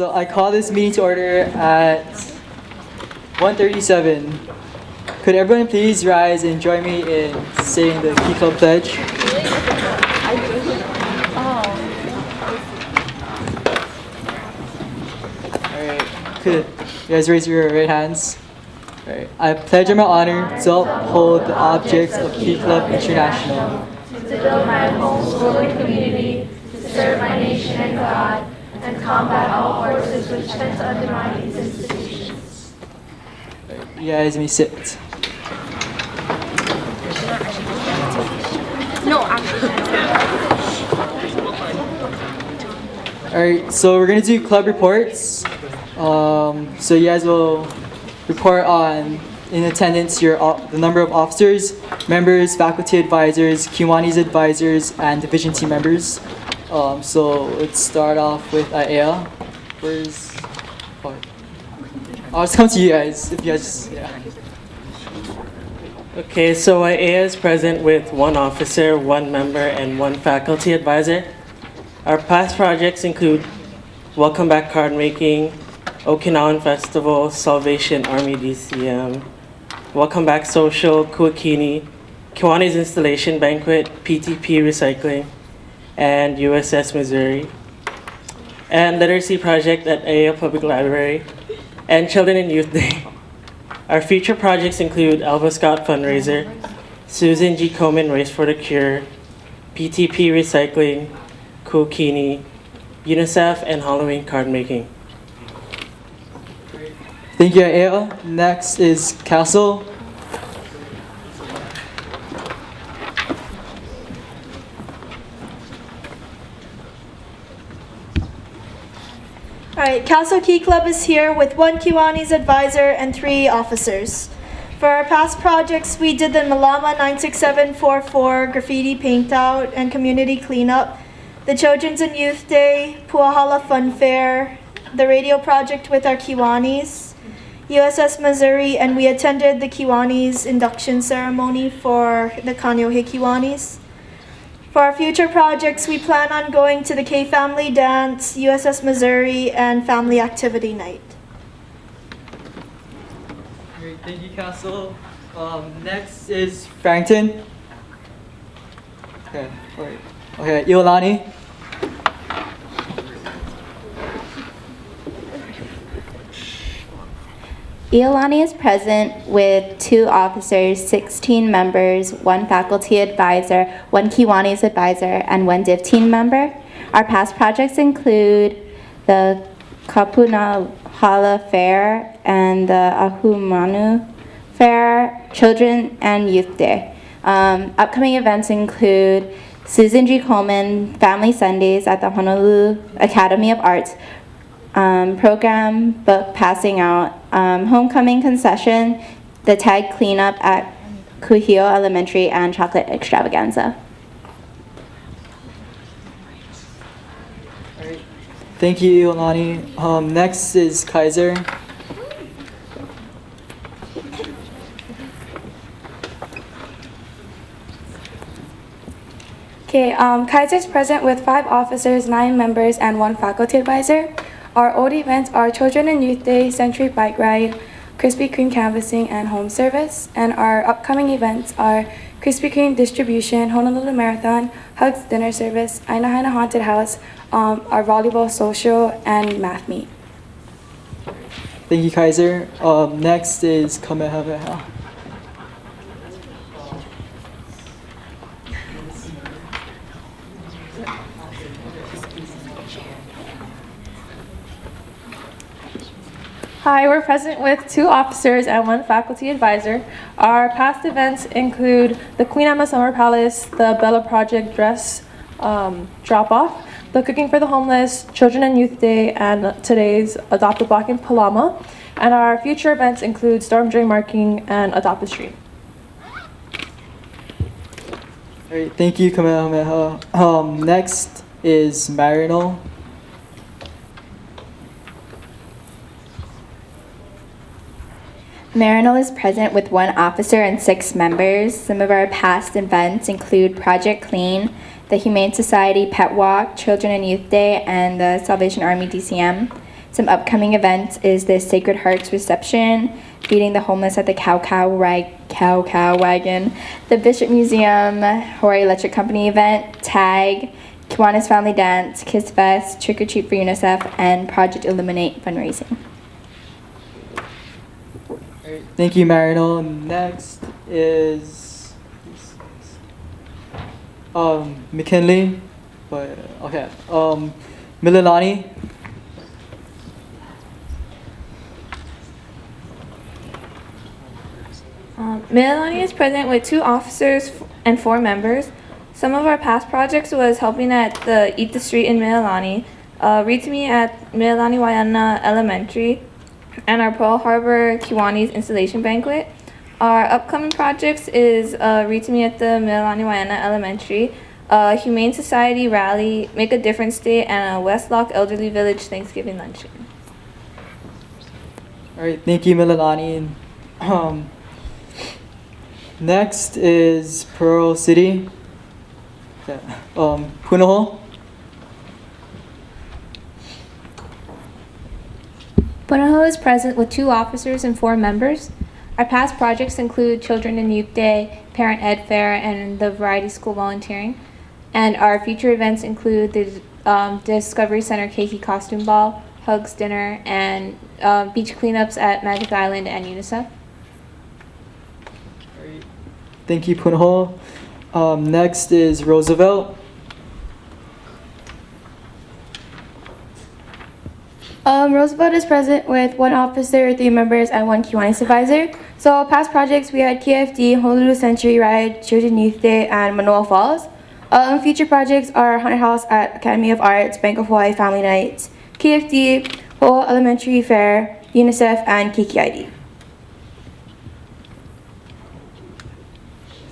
So I call this meeting to order at 1:37. Could everyone please rise and join me in saying the Key Club Pledge? Alright, could you guys raise your right hands? Alright. I pledge on my honor to uphold the objects of Key Club International, to build my homeschooling community, to serve my nation and God, and combat all forces which tend to undermine these institutions. Alright, you guys may sit. Alright, so we're gonna do club reports. So you guys will report on, in attendance, the number of officers, members, faculty advisors, Kiwanis advisors, and division team members. So let's start off with Aya. Where's? Oh, I'll just come to you guys if you guys. Yeah. Okay, so IA is present with one officer, one member, and one faculty advisor. Our past projects include Welcome Back Card Making, Okinawan Festival, Salvation Army DCM, Welcome Back Social, Kuakini, Kiwani's Installation Banquet, PTP Recycling, and USS Missouri, and Literacy Project at AA Public Library, and Children and Youth Day. Our future projects include Alva Scott Fundraiser, Susan G. Komen Race for the Cure, PTP Recycling, Kuakini, UNICEF, and Halloween card making. Thank you, Aya. Next is Castle. Alright, Castle Key Club is here with one Kiwanis advisor and 3 officers. For our past projects, we did the Malama 96744 graffiti paint out and community cleanup, the Children's and Youth Day, Puahala Fun Fair, the radio project with our Kiwanis, USS Missouri, and we attended the Kiwanis induction ceremony for the Kaneohe Kiwanis. For our future projects, we plan on going to the K-Family Dance, USS Missouri, and Family Activity Night. Great, thank you, Castle. Next is Frankton. Okay, alright. Okay, Iolani. Iolani is present with 2 officers, 16 members, 1 faculty advisor, 1 Kiwanis advisor, and 1 div team member. Our past projects include the Kapunahala Fair and the Ahumanu Fair, Children and Youth Day. Upcoming events include Susan G. Coleman Family Sundays at the Honolulu Academy of Arts, program book passing out, homecoming concession, the tag cleanup at Kuhio Elementary, and chocolate extravaganza. All right. Thank you, Iolani. Next is Kaiser. Okay, Kaiser's present with 5 officers, 9 members, and 1 faculty advisor. Our old events are Children and Youth Day, Century Bike Ride, Krispy Kreme Canvassing, and Home Service. And our upcoming events are Krispy Kreme Distribution, Honolulu Marathon, Hugs Dinner Service, Aina Haina Haunted House, our volleyball social, and math meet. Thank you, Kaiser. Next is Kamehameha. Hi, we're present with 2 officers and 1 faculty advisor. Our past events include the Queen Emma Summer Palace, the Bella Project dress drop-off, the Cooking for the Homeless, Children and Youth Day, and today's Adopt a Block in Palama. And our future events include Storm Drain Marking and Adopt a Stream. All right, thank you, Kamehameha. Next is Marinol. Marinol is present with 1 officer and 6 members. Some of our past events include Project Clean, the Humane Society Pet Walk, Children and Youth Day, and the Salvation Army DCM. Some upcoming events is the Sacred Hearts reception, feeding the homeless at the Cow Wagon, the Bishop Museum, Hawaii Electric Company event, TAG, Kiwanis Family Dance, Kiss Fest, Trick or Treat for UNICEF, and Project Illuminate fundraising. Thank you, Marino. Next is McKinley, but okay. Mililani. Mililani is present with 2 officers and 4 members. Some of our past projects was helping at the Eat the Street in Mililani, Read to Me at Mililani Waiana Elementary, and our Pearl Harbor Kiwanis installation banquet. Our upcoming projects is Read to Me at the Mililani Waiana Elementary, Humane Society Rally, Make a Difference Day, and a Westlock Elderly Village Thanksgiving luncheon. All right, thank you, Mililani. Next is Pearl City. Okay. Punahou. Punahou is present with 2 officers and 4 members. Our past projects include Children and Youth Day, Parent Ed Fair, and the Variety School volunteering. And our future events include the Discovery Center Keiki Costume Ball, Hugs Dinner, and beach cleanups at Magic Island and UNICEF. Thank you, Punahou. Next is Roosevelt. Roosevelt is present with 1 officer, 3 members, and 1 Kiwanis advisor. So past projects, we had KFD, Honolulu Century Ride, Children Youth Day, and Manoa Falls. Future projects are Haunted House at Academy of Arts, Bank of Hawaii Family Nights, KFD, Hole Elementary Fair, UNICEF, and Kiki ID.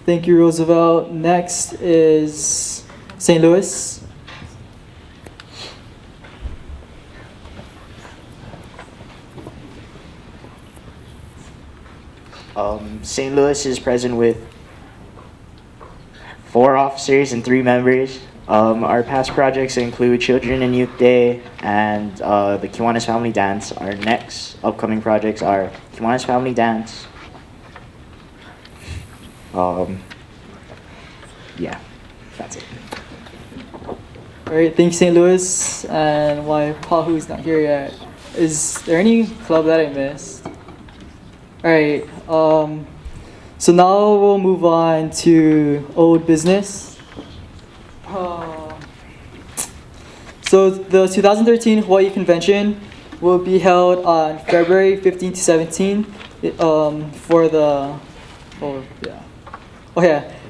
Thank you, Roosevelt. Next is St. Louis. St. Louis is present with 4 officers and 3 members. Our past projects include Children and Youth Day and the Kiwanis Family Dance. Our next upcoming projects are Kiwanis Family Dance. Yeah, that's it. All right, thank you, St. Louis. And why Pahu is not here yet? Is there any club that I missed? All right. So now we'll move on to old business. So the 2013 Hawaii Convention will be held on February 15 to 17 for the,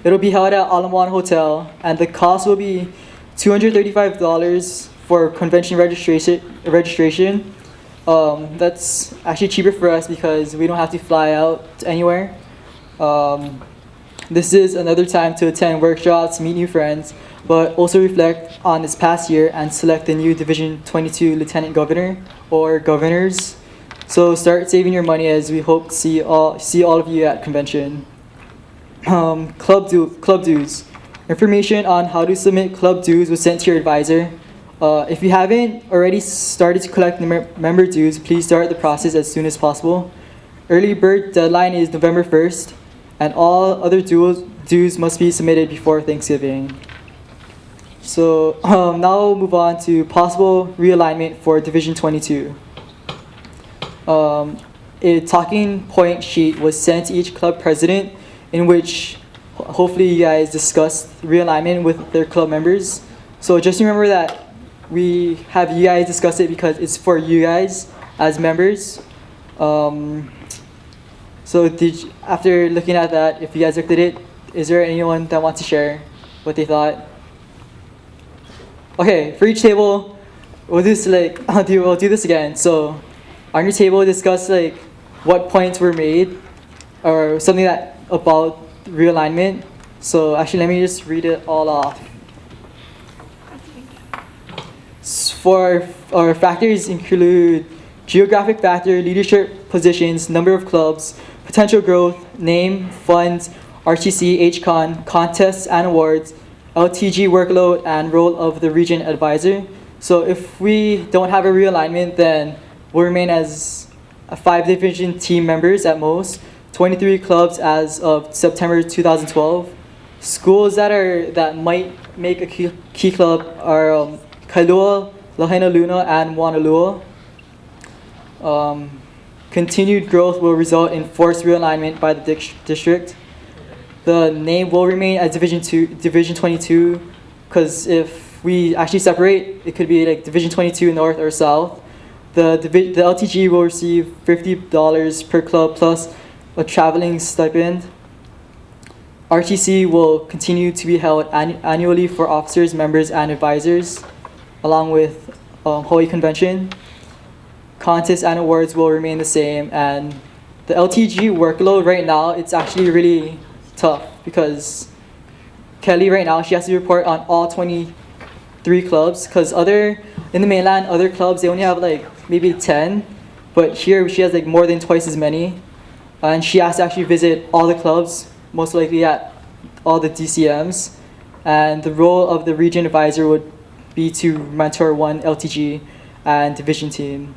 it'll be held at Alamoana Hotel, and the cost will be $235 for convention registration. That's actually cheaper for us because we don't have to fly out anywhere. This is another time to attend workshops, meet new friends, but also reflect on this past year and select the new Division 22 Lieutenant Governor or governors. So start saving your money as we hope to see all of you at convention. Club dues. Information on how to submit club dues was sent to your advisor. If you haven't already started to collect member dues, please start the process as soon as possible. Early bird deadline is November 1st, and all other dues must be submitted before Thanksgiving. So now we'll move on to possible realignment for Division 22. A talking point sheet was sent to each club president in which hopefully you guys discussed realignment with their club members. So just remember that we have you guys discuss it because it's for you guys as members. So after looking at that, if you guys looked at it, is there anyone that wants to share what they thought? Okay, for each table, we'll do this again. So on your table, discuss like what points were made or something that about realignment. So actually, let me just read it all off. For our factors include geographic factor, leadership positions, number of clubs, potential growth, name, funds, RTC, HCON, contests and awards, LTG workload, and role of the region advisor. So if we don't have a realignment, then we'll remain as a 5 division team members at most, 23 clubs as of September 2012. Schools that might make a key club are Kailua, Lahaina Luna, and Wanalua. Continued growth will result in forced realignment by the district. The name will remain as Division 22, because if we actually separate, it could be like Division 22 North or South. The LTG will receive $50 per club plus a traveling stipend. RTC will continue to be held annually for officers, members, and advisors, along with Hawaii Convention. Contests and awards will remain the same, and the LTG workload right now, it's actually really tough because Kelly right now, she has to report on all 23 clubs, because in the mainland, other clubs, they only have like maybe 10, but here she has like more than twice as many, and she has to actually visit all the clubs, most likely at all the DCMs, and the role of the region advisor would be to mentor one LTG and division team.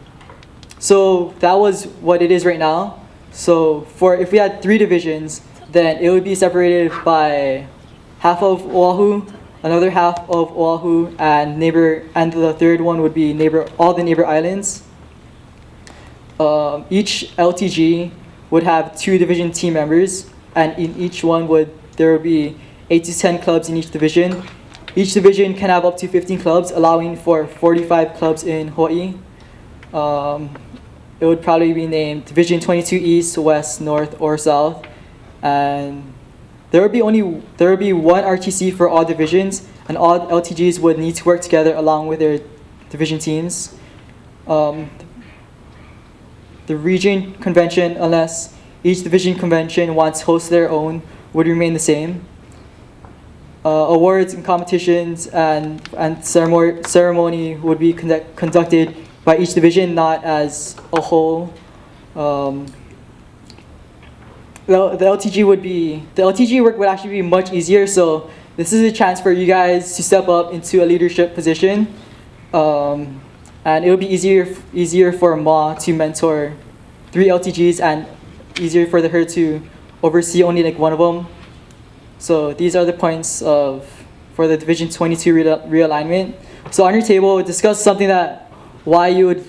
So that was what it is right now. So if we had 3 divisions, then it would be separated by half of Oahu, another half of Oahu, and the third one would be all the neighbor islands. Each LTG would have 2 division team members, and in each one there would be 8 to 10 clubs in each division. Each division can have up to 15 clubs, allowing for 45 clubs in Hawaii. It would probably be named Division 22 East, West, North, or South, and there would be one RTC for all divisions, and all LTGs would need to work together along with their division teams. The region convention, unless each division convention wants to host their own, would remain the same. Awards and competitions and ceremony would be conducted by each division, not as a whole. The LTG work would actually be much easier. So this is a chance for you guys to step up into a leadership position, and it would be easier for Ma to mentor 3 LTGs and easier for her to oversee only like one of them. So these are the points for the Division 22 realignment. So on your table, discuss something why you would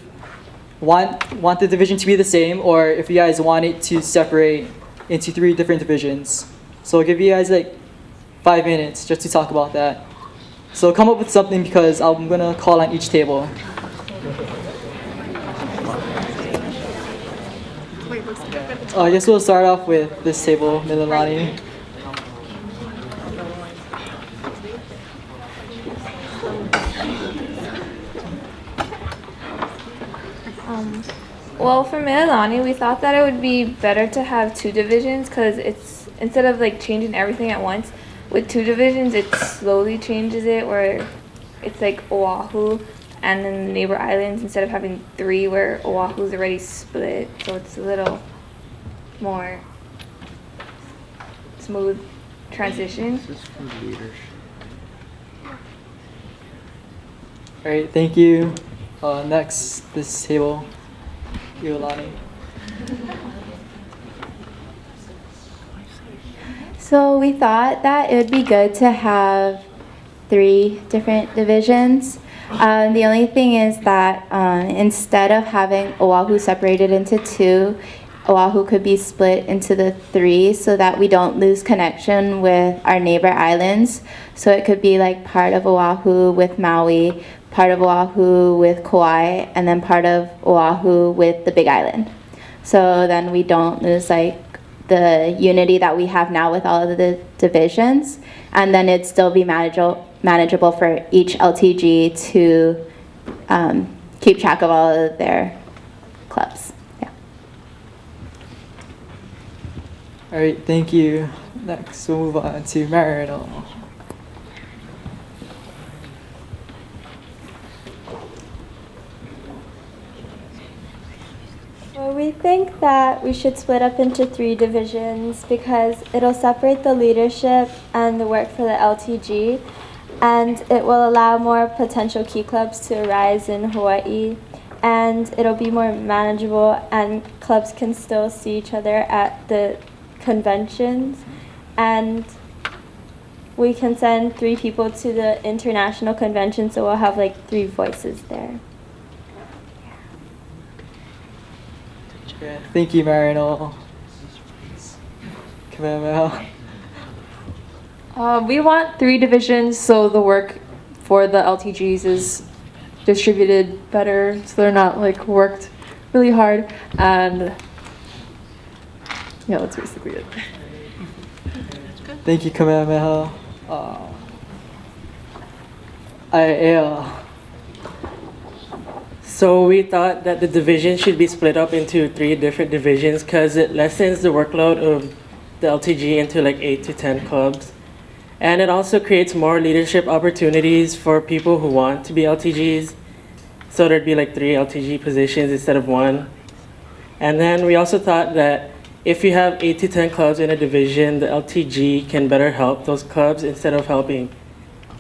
want the division to be the same, or if you guys want it to separate into 3 different divisions. So I'll give you guys like 5 minutes just to talk about that. So come up with something, because I'm gonna call on each table. I guess we'll start off with this table, Mililani. Well, for Mililani, we thought that it would be better to have 2 divisions, because it's instead of like changing everything at once, with 2 divisions it slowly changes it, where it's like Oahu and then the neighbor islands, instead of having 3 where Oahu's already split, so it's a little more smooth transition. All right, thank you. Next, this table, Iolani. So we thought that it would be good to have 3 different divisions. The only thing is that instead of having Oahu separated into 2, Oahu could be split into the 3 so that we don't lose connection with our neighbor islands. So it could be like part of Oahu with Maui, part of Oahu with Kauai, and then part of Oahu with the Big Island. So then we don't lose like the unity that we have now with all of the divisions, and then it'd still be manageable for each LTG to keep track of all of their clubs. Yeah. All right, thank you. Next, we'll move on to Marital. Well, we think that we should split up into 3 divisions because it'll separate the leadership and the work for the LTG. and it will allow more potential key clubs to arise in Hawaii, and it'll be more manageable, and clubs can still see each other at the conventions, and we can send 3 people to the international convention, so we'll have like 3 voices there. Yeah, thank you, Marino. Kamehameha. We want 3 divisions so the work for the LTGs is distributed better, so they're not like worked really hard, and yeah, that's basically it. Thank you, Kamehameha. Yeah. So we thought that the division should be split up into 3 different divisions because it lessens the workload of the LTG into like 8 to 10 clubs. And it also creates more leadership opportunities for people who want to be LTGs. So there'd be like 3 LTG positions instead of 1. And then we also thought that if you have 8 to 10 clubs in a division, the LTG can better help those clubs instead of helping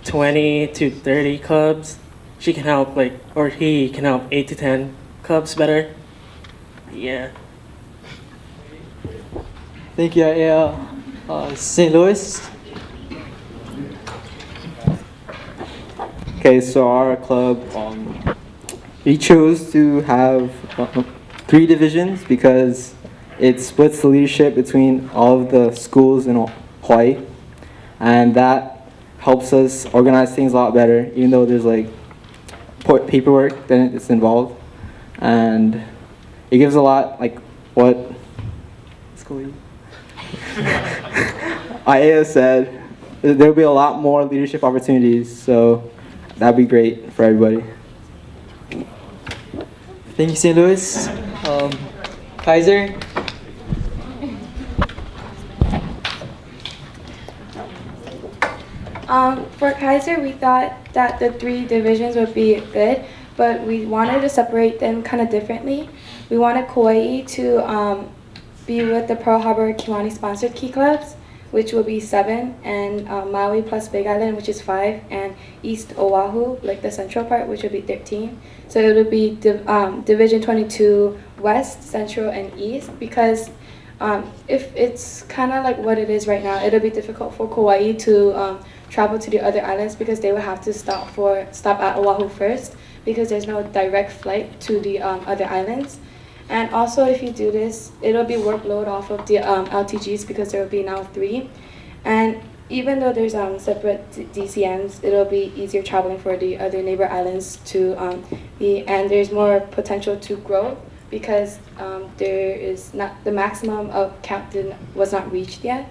20 to 30 clubs. She can help or he can help 8 to 10 clubs better. Yeah. Thank you, yeah. St. Louis. Okay, so our club, we chose to have 3 divisions because it splits the leadership between all of the schools in Hawaii, and that helps us organize things a lot better, even though there's like paperwork that's involved, and it gives a lot what Aya said. There'll be a lot more leadership opportunities, so that'd be great for everybody. Thank you, St. Louis. Kaiser. For Kaiser, we thought that the 3 divisions would be good, but we wanted to separate them kind of differently. We wanted Kauai to be with the Pearl Harbor Kiwani sponsored key clubs, which will be 7, and Maui plus Big Island, which is 5, and East Oahu, like the central part, which would be 13. So it would be Division 22 West, Central, and East, because if it's kind of like what it is right now, it'll be difficult for Kauai to travel to the other islands because they would have to stop at Oahu first because there's no direct flight to the other islands. And also, if you do this, it'll be workload off of the LTGs because there will be now 3. And even though there's separate DCMs, it'll be easier traveling for the other neighbor islands to be, and there's more potential to grow because there is not the maximum of captain was not reached yet.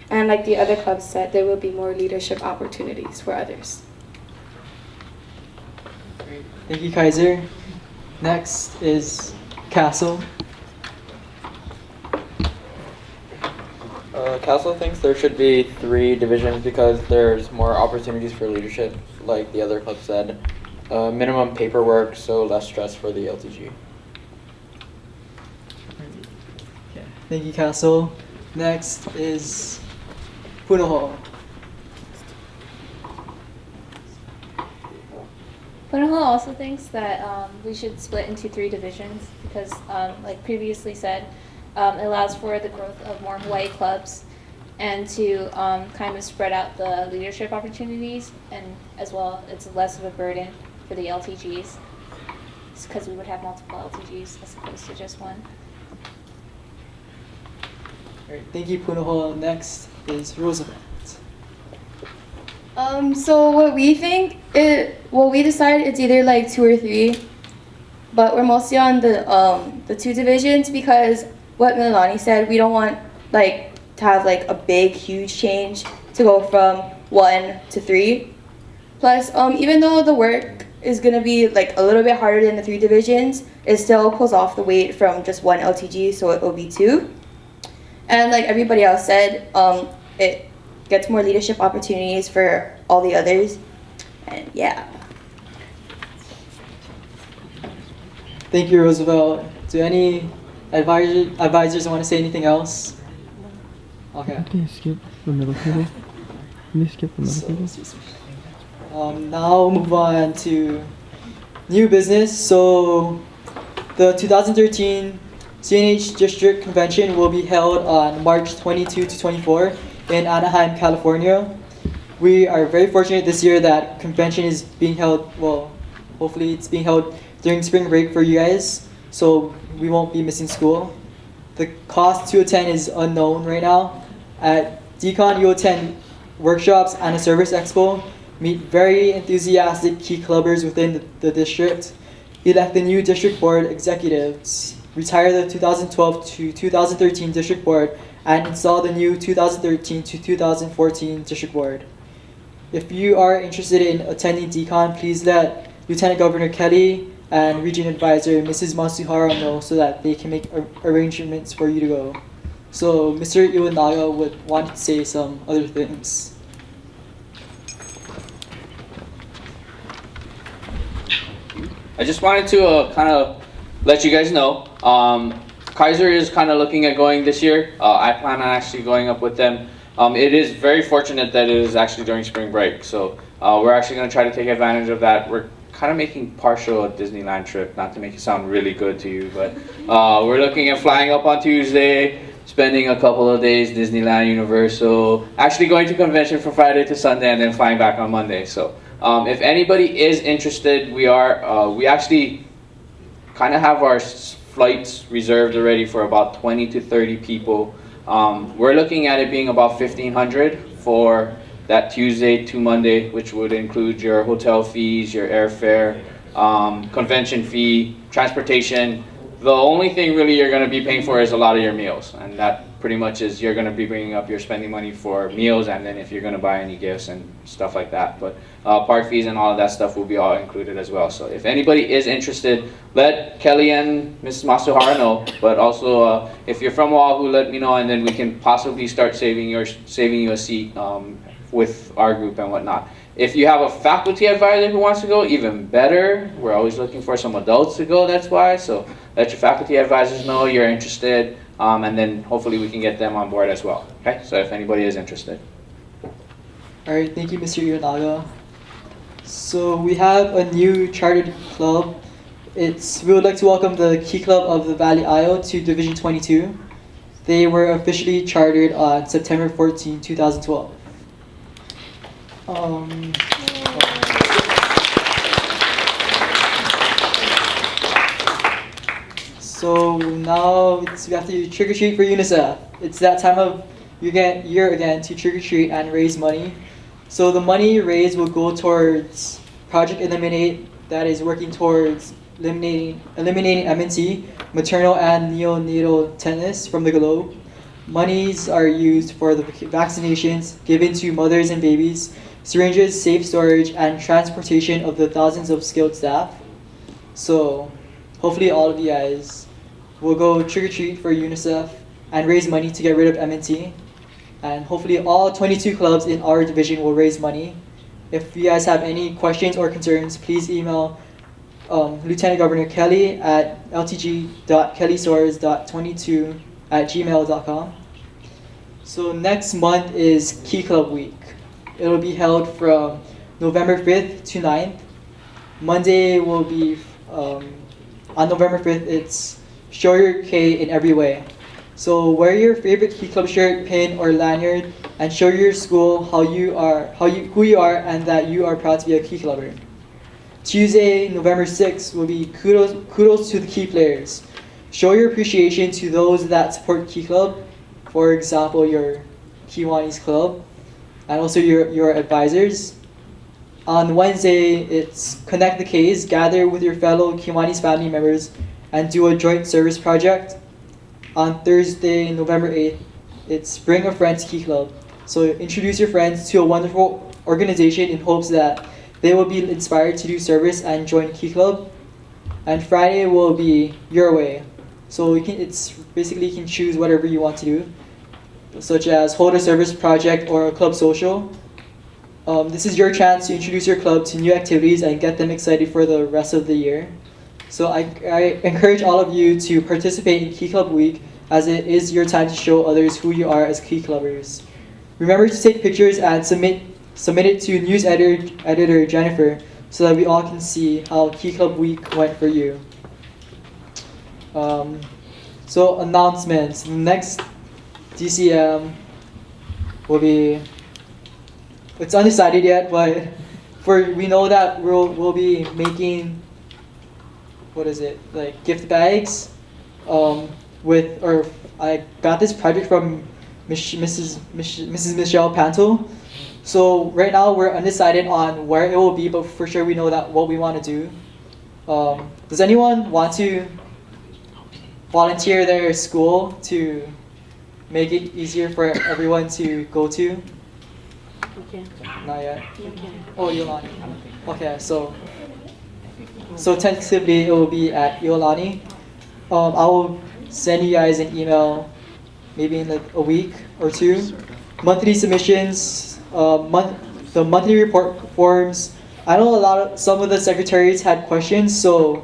And like the other clubs said, there will be more leadership opportunities for others. Great. Thank you, Kaiser. Next is Castle. Castle thinks there should be 3 divisions because there's more opportunities for leadership, like the other club said. Minimum paperwork, so less stress for the LTG. Yeah. Thank you, Castle. Next is Punahou. Punahou also thinks that we should split into 3 divisions because, like previously said, it allows for the growth of more Hawaii clubs and to kind of spread out the leadership opportunities, and as well, it's less of a burden for the LTGs because we would have multiple LTGs as opposed to just 1. All right, thank you, Punahou. Next is Roosevelt. So what we think we decided it's either like 2 or 3, but we're mostly on the 2 divisions because what Milani said, we don't want to have a big huge change to go from 1 to 3. Plus, even though the work is gonna be a little bit harder than the 3 divisions, it still pulls off the weight from just 1 LTG, so it will be 2. And like everybody else said, it gets more leadership opportunities for all the others, and yeah. Thank you, Roosevelt. Do any advisors want to say anything else? Okay. Can you skip the middle table? Can you skip the middle table? Now move on to new business. So the 2013 CNH District Convention will be held on March 22 to 24 in Anaheim, California. We are very fortunate this year that convention is being held, well, hopefully it's being held during spring break for you guys, so we won't be missing school. The cost to attend is unknown right now. At DCON, you'll attend workshops and a service expo, meet very enthusiastic key clubbers within the district, elect the new district board executives, retire the 2012 to 2013 district board, and install the new 2013 to 2014 district board. If you are interested in attending DCON, please let Lieutenant Governor Kelly and Region Advisor Mrs. Masuhara know so that they can make arrangements for you to go. So Mr. Iwanaga would want to say some other things. I just wanted to kind of let you guys know, Kaiser is kind of looking at going this year. I plan on actually going up with them. It is very fortunate that it is actually during spring break, so we're actually going to try to take advantage of that. We're kind of making partial a Disneyland trip, not to make it sound really good to you, but we're looking at flying up on Tuesday, spending a couple of days Disneyland, Universal, actually going to convention from Friday to Sunday, and then flying back on Monday. So if anybody is interested, we actually kind of have our flights reserved already for about 20 to 30 people. We're looking at it being about $1,500 for that Tuesday to Monday, which would include your hotel fees, your airfare, convention fee, transportation. The only thing really you're going to be paying for is a lot of your meals, and that pretty much is you're going to be bringing up your spending money for meals, and then if you're going to buy any gifts and stuff like that. But park fees and all of that stuff will be all included as well. So if anybody is interested, let Kelly and Mrs. Masuhara know. But also, if you're from Oahu, let me know, and then we can possibly start saving you a seat with our group and whatnot. If you have a faculty advisor who wants to go, even better. We're always looking for some adults to go, that's why. So let your faculty advisors know you're interested, and then hopefully we can get them on board as well. Okay, so if anybody is interested. All right, thank you, Mr. Iwanaga. So we have a new chartered club. We would like to welcome the Key Club of the Valley Isle to Division 22. They were officially chartered on September 14, 2012. So now we have to trick or treat for UNICEF. It's that time of year again to trick or treat and raise money. So the money raised will go towards Project Eliminate, that is working towards eliminating MNT, maternal and neonatal tetanus from the globe. Monies are used for the vaccinations given to mothers and babies, syringes, safe storage, and transportation of the thousands of skilled staff. So hopefully all of you guys will go trick-or-treat for UNICEF and raise money to get rid of MNT. And hopefully all 22 clubs in our division will raise money. If you guys have any questions or concerns, please email Lieutenant Governor Kelly at ltg.kellysores.22@gmail.com. So next month is Key Club Week. It will be held from November 5th to 9th. Monday will be, on November 5th, it's Show Your K in Every Way. So wear your favorite Key Club shirt, pin, or lanyard, and show your school who you are, and that you are proud to be a Key Clubber. Tuesday, November 6th, will be kudos to the Key players. Show your appreciation to those that support Key Club, for example, your Kiwanis Club, and also your advisors. On Wednesday, it's Connect the K's, gather with your fellow Kiwanis family members and do a joint service project. On Thursday, November 8th, it's Bring a Friend to Key Club. So introduce your friends to a wonderful organization in hopes that they will be inspired to do service and join Key Club. And Friday will be Your Way. So you can choose whatever you want to do, such as hold a service project or a club social. This is your chance to introduce your club to new activities and get them excited for the rest of the year. So I encourage all of you to participate in Key Club Week, as it is your time to show others who you are as Key Clubbers. Remember to take pictures and submit submit it to news editor Jennifer so that we all can see how Key Club Week went for you. So announcements. Next DCM will be, it's undecided yet, but we know that we'll be making, what is it, like gift bags I got this project from Mrs. Michelle Panto. So right now we're undecided on where it will be, but for sure we know that what we want to do. Does anyone want to volunteer their school to make it easier for everyone to go to? Not yet. Oh, Iolani. Okay, so tentatively it will be at Iolani. I will send you guys an email maybe in like a week or two. Monthly submissions, the monthly report forms. I know some of the secretaries had questions, so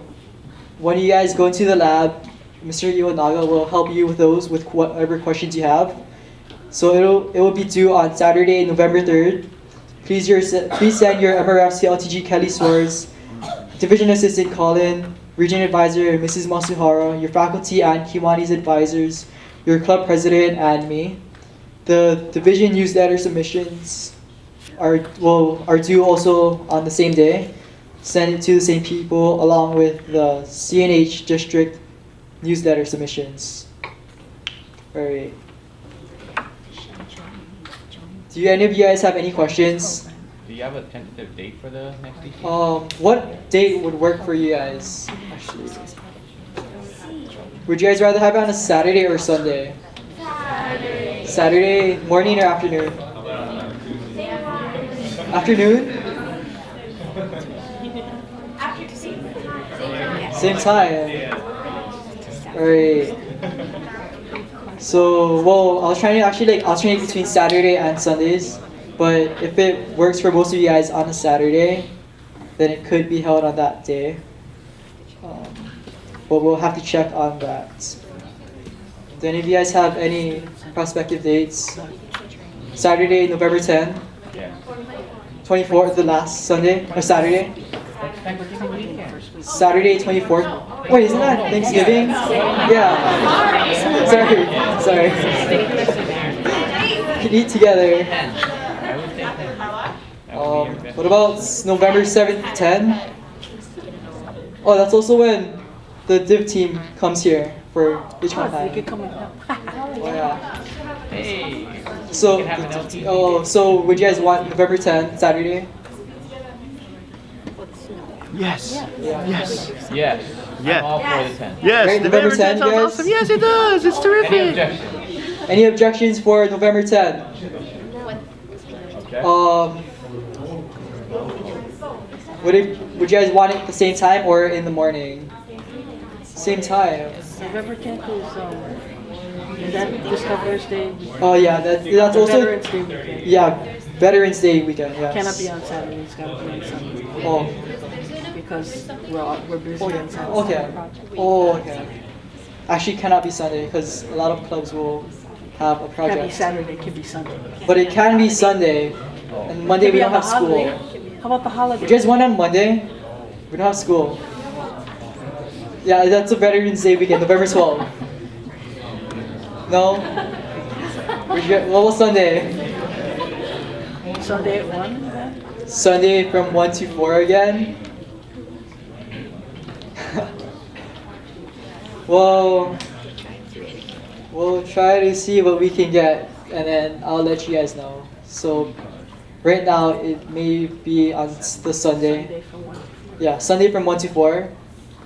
when you guys go into the lab, Mr. Iwanaga will help you with those, with whatever questions you have. So it will be due on Saturday, November 3rd. Please send your MRFC LTG Kelly Soares, Division Assistant Colin, Region Advisor Mrs. Masuhara, your faculty and Kiwani's advisors, your club president, and me. The division newsletter submissions are due also on the same day. Send it to the same people along with the CNH district newsletter submissions. Alright. Do any of you guys have any questions? Do you have a tentative date for the next DCM? What date would work for you guys? Actually, would you guys rather have it on a Saturday or Sunday? Saturday. Saturday morning or afternoon? Afternoon? Same time. Alright. So, well, I was trying to actually alternate between Saturday and Sundays, but if it works for most of you guys on a Saturday, then it could be held on that day. But we'll have to check on that. Do any of you guys have any prospective dates? Saturday, November 10th? Yeah. 24th, the last Sunday, or Saturday? Saturday, 24th. Wait, isn't that Thanksgiving? Yeah. Sorry. We can eat together. What about November 7th, 10? Oh, that's also when the div team comes here for each one time. Oh, yeah. Hey. So would you guys want November 10th, Saturday? Yes. Yeah. Yes. Yes. Yeah. I'm all for the 10th. Yes. Right, November 10th, sounds guys? awesome. Yes, it does. It's terrific. Any objections? Any objections for November 10th? Okay. Would you guys want it at the same time or in the morning? Same time. November 10th is that Discover's Day. Oh yeah, that's also Veterans Day weekend. Yeah, Veterans Day weekend. Yes. Cannot be on Saturday. It's gotta be on Sunday. Oh. Because we're busy on Saturday. Okay. Oh, okay. Actually, cannot be Sunday because a lot of clubs will have a It project. can be Saturday. It can be Sunday. But it can be Sunday, and Monday It can we be don't on have the school. holiday. How about the holiday? You guys want on Monday? We don't have school. Yeah, that's a Veterans Day weekend, November 12th. No? What was Sunday? Sunday at 1 then? Sunday from 1 to 4 again? Well, we'll try to see what we can get, and then I'll let you guys know. So, right now it may be on the Sunday. Yeah, Sunday from 1 to 4,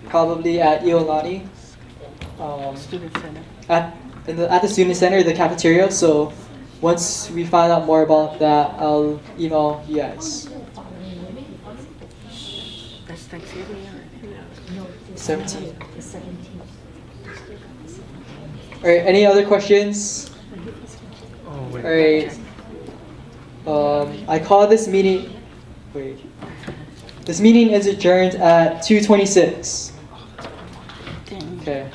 probably at Iolani. Student Center. At the student center, the cafeteria. So, once we find out more about that, I'll email you guys. That's Thanksgiving. 17. All right. Any other questions? All right. I call this meeting. Wait. This meeting is adjourned at 2:26. Okay.